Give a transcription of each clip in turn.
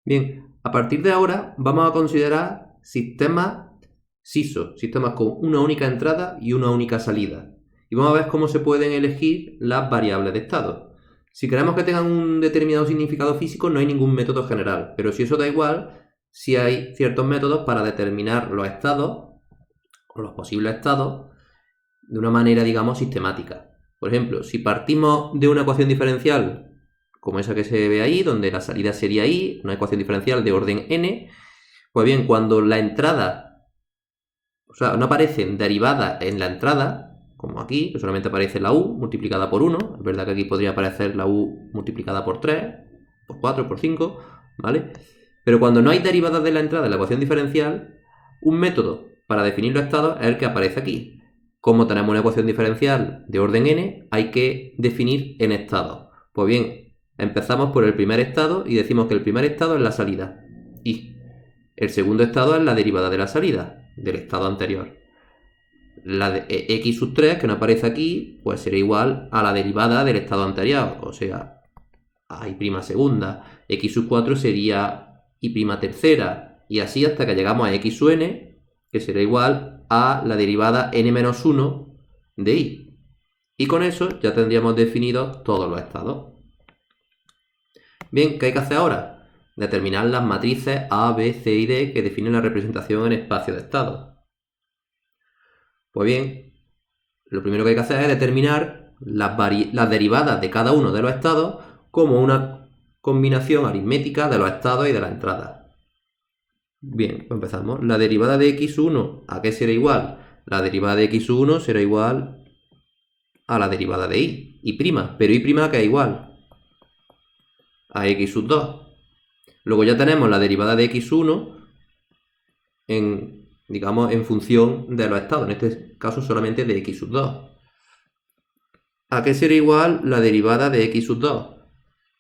Bien, a partir de ahora vamos a considerar sistemas SISO, sistemas con una única entrada y una única salida. Y vamos a ver cómo se pueden elegir las variables de estado. Si queremos que tengan un determinado significado físico, no hay ningún método general, pero si eso da igual, sí hay ciertos métodos para determinar los estados o los posibles estados de una manera, digamos, sistemática. Por ejemplo, si partimos de una ecuación diferencial como esa que se ve ahí, donde la salida sería I, una ecuación diferencial de orden n, pues bien, cuando la entrada, o sea, no aparecen derivadas en la entrada, como aquí, que solamente aparece la u multiplicada por 1, es verdad que aquí podría aparecer la u multiplicada por 3, por 4, por 5, ¿vale? Pero cuando no hay derivadas de la entrada en la ecuación diferencial, un método para definir los estados es el que aparece aquí. Como tenemos una ecuación diferencial de orden n, hay que definir n estados. Pues bien, empezamos por el primer estado y decimos que el primer estado es la salida, y el segundo estado es la derivada de la salida, del estado anterior. La de x sub 3, que no aparece aquí, pues será igual a la derivada del estado anterior, o sea, a y' segunda. X sub 4 sería y' tercera, y así hasta que llegamos a x sub n, que será igual a la derivada n-1 de y. Y con eso ya tendríamos definidos todos los estados. Bien, ¿qué hay que hacer ahora? Determinar las matrices A, B, C y D que definen la representación en espacio de estados. Pues bien, lo primero que hay que hacer es determinar las derivadas de cada uno de los estados como una combinación aritmética de los estados y de las entradas. Bien, pues empezamos. La derivada de x1, ¿a qué será igual? La derivada de x1 será igual a la derivada de y', pero y' que es igual a x sub 2. Luego ya tenemos la derivada de x1 digamos, en función de los estados, en este caso solamente de x sub 2. ¿A qué será igual la derivada de x sub 2?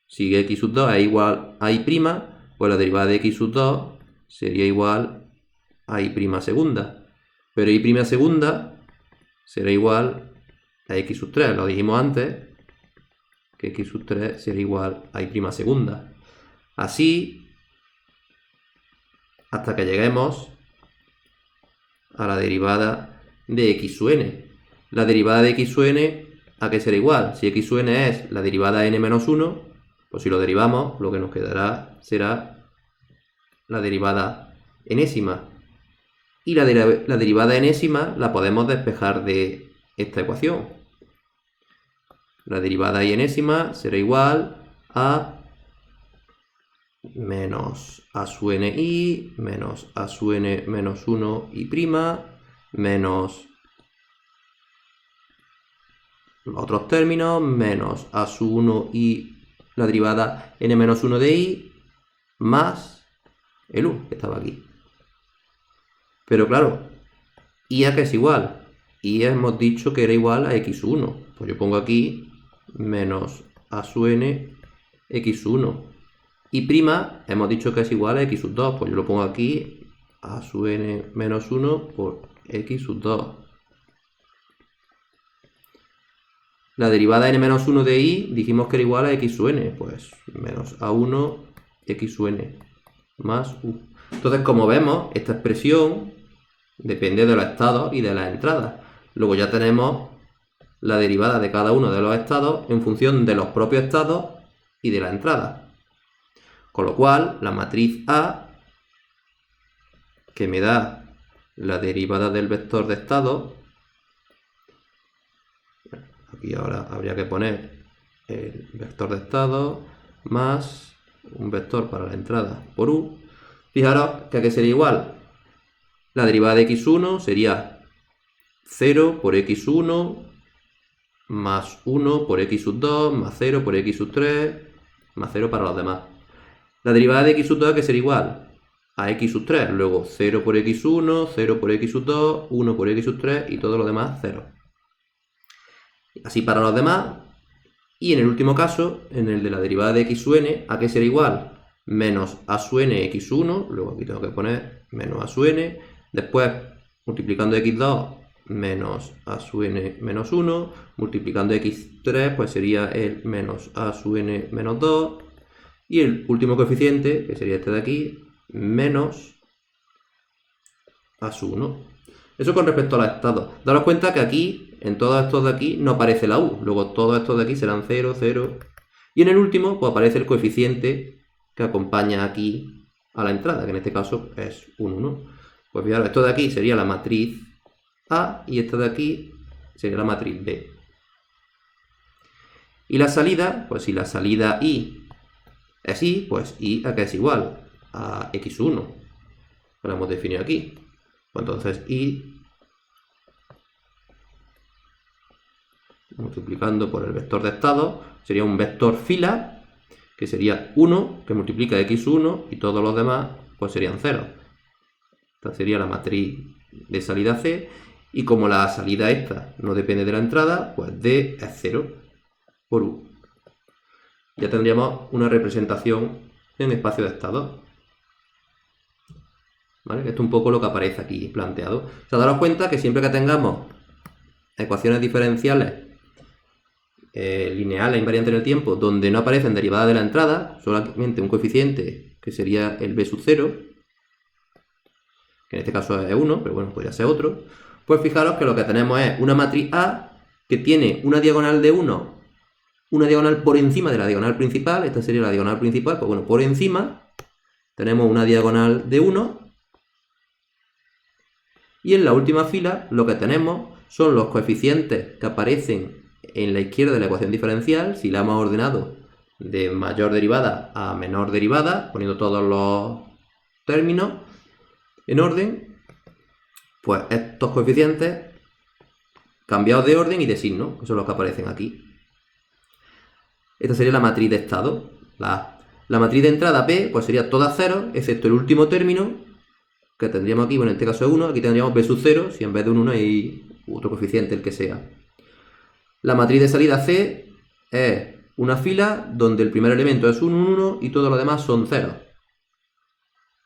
Si x sub 2 es igual a y', pues la derivada de x sub 2 sería igual a y' segunda. Pero y' segunda será igual a x sub 3, lo dijimos antes, que x sub 3 será igual a y' segunda. Así, hasta que lleguemos a la derivada de x sub n. La derivada de x sub n, ¿a qué será igual? Si x sub n es la derivada de n-1, pues si lo derivamos, lo que nos quedará será la derivada enésima. Y la derivada enésima la podemos despejar de esta ecuación. La derivada enésima será igual a menos a sub ni menos a sub n menos 1 y' menos los otros términos menos a sub 1 y la derivada n-1 de y más el u que estaba aquí. Pero claro, ¿y a qué es igual? Y hemos dicho que era igual a x1. Pues yo pongo aquí menos a sub n x1. Y prima hemos dicho que es igual a x sub 2. Pues yo lo pongo aquí a sub n menos 1 por x sub 2. La derivada n-1 de y dijimos que era igual a x sub n. Pues menos a1 x sub n más u. Entonces, como vemos, esta expresión depende de los estados y de las entradas. Luego ya tenemos la derivada de cada uno de los estados en función de los propios estados y de la entrada. Con lo cual, la matriz A, que me da la derivada del vector de estado, aquí ahora habría que poner el vector de estado más un vector para la entrada por u. Fijaros que aquí sería igual. La derivada de x1 sería 0 por x1 más 1 por x sub 2 más 0 por x sub 3 más 0 para los demás. La derivada de x sub 2 que sería igual a x sub 3, luego 0 por x1, 0 por x sub 2, 1 por x sub 3 y todo lo demás 0. Así para los demás. Y en el último caso, en el de la derivada de x sub n, ¿a qué será igual? Menos a sub n x1, luego aquí tengo que poner menos a sub n, después multiplicando x2 menos a sub n menos 1, multiplicando x3 pues sería el menos a sub n menos 2, Y el último coeficiente, que sería este de aquí, menos a su 1. Eso con respecto a los estados. Daros cuenta que aquí, en todos estos de aquí, no aparece la U. Luego todos estos de aquí serán 0, 0. Y en el último, pues aparece el coeficiente que acompaña aquí a la entrada, que en este caso es un 1. Pues fijaros, esto de aquí sería la matriz A y esto de aquí sería la matriz B. Y la salida, pues si la salida I es I, pues I acá es igual a x1, que lo hemos definido aquí. Pues entonces I multiplicando por el vector de estado sería un vector fila, que sería 1, que multiplica x1 y todos los demás pues serían 0. Esta sería la matriz de salida C, y como la salida esta no depende de la entrada, pues D es 0 por U. Ya tendríamos una representación en espacio de estado. ¿Vale? Esto es un poco lo que aparece aquí planteado. O sea, daros cuenta que siempre que tengamos ecuaciones diferenciales lineales invariantes en el tiempo donde no aparecen derivadas de la entrada, solamente un coeficiente que sería el b sub 0, que en este caso es 1, pero bueno, podría ser otro, pues fijaros que lo que tenemos es una matriz A que tiene una diagonal de 1, una diagonal por encima de la diagonal principal. Esta sería la diagonal principal, pues bueno, por encima tenemos una diagonal de 1, y en la última fila lo que tenemos son los coeficientes que aparecen en la izquierda de la ecuación diferencial, si la hemos ordenado de mayor derivada a menor derivada, poniendo todos los términos en orden, pues estos coeficientes cambiados de orden y de signo, que son los que aparecen aquí. Esta sería la matriz de estado, la A. La matriz de entrada P, pues sería todas 0, excepto el último término, que tendríamos aquí, bueno, en este caso es 1, aquí tendríamos B sub 0, si en vez de un 1 hay otro coeficiente, el que sea. La matriz de salida C es una fila donde el primer elemento es un 1 y todos los demás son 0.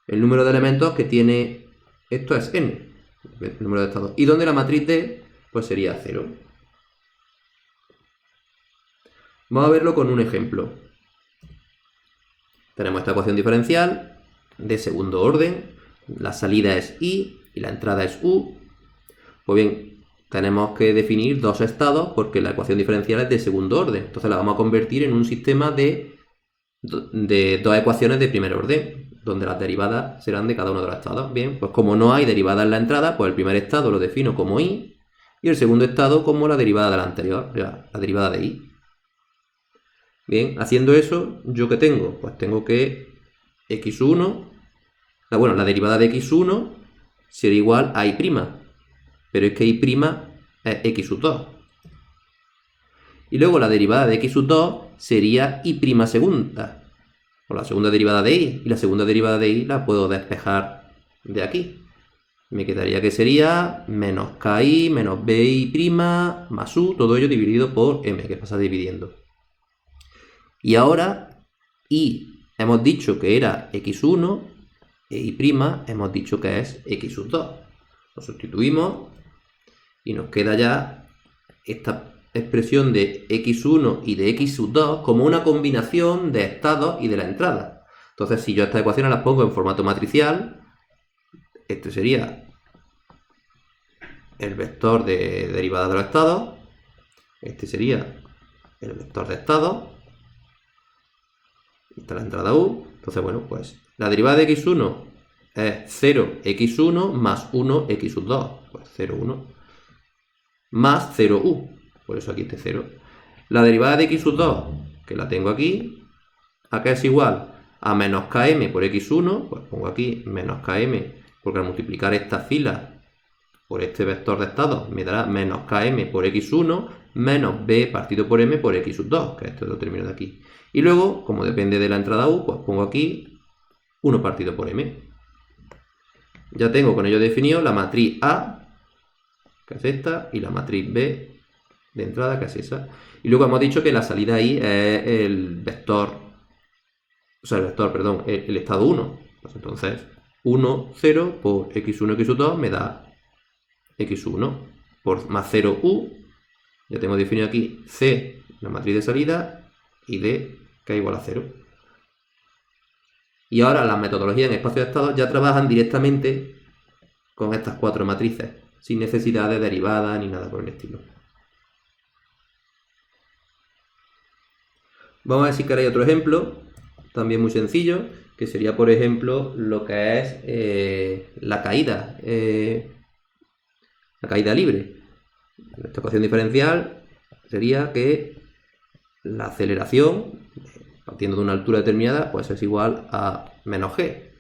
El número de elementos que tiene esto es n, el número de estados. Y donde la matriz D pues sería 0. Vamos a verlo con un ejemplo. Tenemos esta ecuación diferencial de segundo orden. La salida es I y la entrada es U. Pues bien, tenemos que definir dos estados porque la ecuación diferencial es de segundo orden. Entonces la vamos a convertir en un sistema de dos ecuaciones de primer orden, donde las derivadas serán de cada uno de los estados. Bien, pues como no hay derivada en la entrada, pues el primer estado lo defino como I y el segundo estado como la derivada de la anterior, la derivada de I. Bien, haciendo eso, ¿yo qué tengo? Pues tengo que x1, bueno, la derivada de x1 sería igual a I', pero es que I' es x sub 2. Y luego la derivada de x sub 2 sería I' segunda, o la segunda derivada de I, y la segunda derivada de I la puedo despejar de aquí. Me quedaría que sería menos KI menos BI' más U, todo ello dividido por M, que pasa dividiendo. Y ahora I hemos dicho que era x1 e I' hemos dicho que es x sub 2. Lo sustituimos y nos queda ya esta expresión de x1 y de x sub 2 como una combinación de estados y de la entrada. Entonces, si yo estas ecuaciones las pongo en formato matricial, este sería el vector de derivada de los estados, este sería el vector de estados, esta es la entrada U. Entonces, bueno, pues la derivada de x1 es 0x1 más 1 x sub 2, pues 0, 1, más 0u, por eso aquí este 0. La derivada de x sub 2, que la tengo aquí, acá es igual a menos km por x1, pues pongo aquí menos km, porque al multiplicar esta fila por este vector de estado me dará menos km por x1 menos b partido por m por x sub 2, que esto lo termino de aquí. Y luego, como depende de la entrada u, pues pongo aquí 1 partido por m. Ya tengo con ello definido la matriz A, que es esta, y la matriz B de entrada, que es esa. Y luego hemos dicho que la salida I es el vector, o sea, el vector, perdón, el estado 1. Pues entonces, 1, 0 por x1, x2 me da x1 por más 0u. Ya tengo definido aquí C, la matriz de salida, y D, que es igual a 0. Y ahora las metodologías en espacio de estados ya trabajan directamente con estas 4 matrices, sin necesidad de derivadas ni nada por el estilo. Vamos a ver si queréis otro ejemplo, también muy sencillo, que sería, por ejemplo, lo que es la caída libre. Esta ecuación diferencial sería que la aceleración, partiendo de una altura determinada, pues es igual a menos g,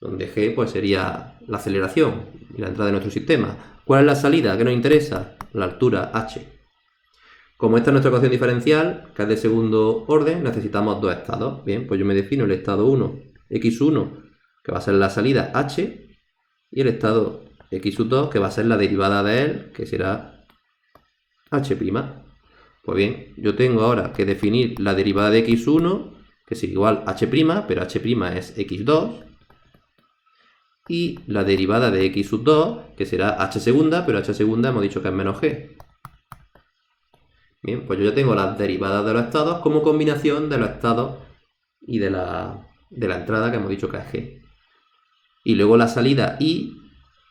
donde g pues sería la aceleración y la entrada de nuestro sistema. ¿Cuál es la salida? ¿Qué nos interesa? La altura h. Como esta es nuestra ecuación diferencial, que es de segundo orden, necesitamos 2 estados. Bien, pues yo me defino el estado 1, x1, que va a ser la salida h, y el estado x2, que va a ser la derivada de él, que será h'. Pues bien, yo tengo ahora que definir la derivada de x1, que es igual a h', pero h' es x2, y la derivada de x2, que será h segunda, pero h segunda hemos dicho que es menos g. Bien, pues yo ya tengo las derivadas de los estados como combinación de los estados y de la entrada que hemos dicho que es g. Y luego la salida y,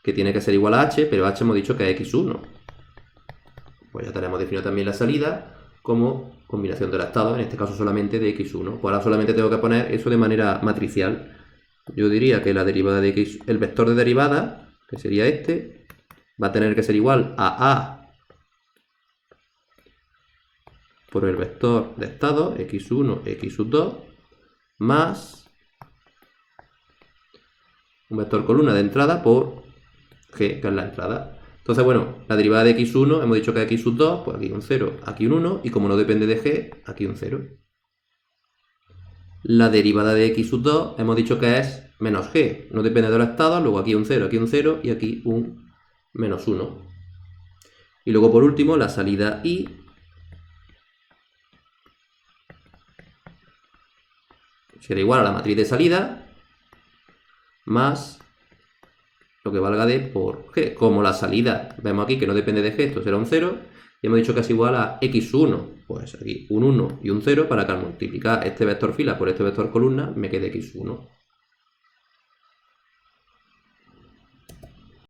que tiene que ser igual a h, pero h hemos dicho que es x1. Pues ya tenemos definido también la salida como combinación de los estados, en este caso solamente de x1. Pues ahora solamente tengo que poner eso de manera matricial. Yo diría que la derivada de x, el vector de derivada, que sería este, va a tener que ser igual a por el vector de estado, x1, x2, más un vector columna de entrada por g, que es la entrada. Entonces, bueno, la derivada de x1, hemos dicho que es x2, pues aquí un 0, aquí un 1, y como no depende de g, aquí un 0. La derivada de x2, hemos dicho que es menos g, no depende de los estados, luego aquí un 0, aquí un 0, y aquí un menos 1. Y luego, por último, la salida y, será igual a la matriz de salida, más lo que valga d por g. Como la salida, vemos aquí que no depende de g, esto será un 0, y hemos dicho que es igual a x1, pues aquí un 1 y un 0, para que al multiplicar este vector fila por este vector columna me quede x1.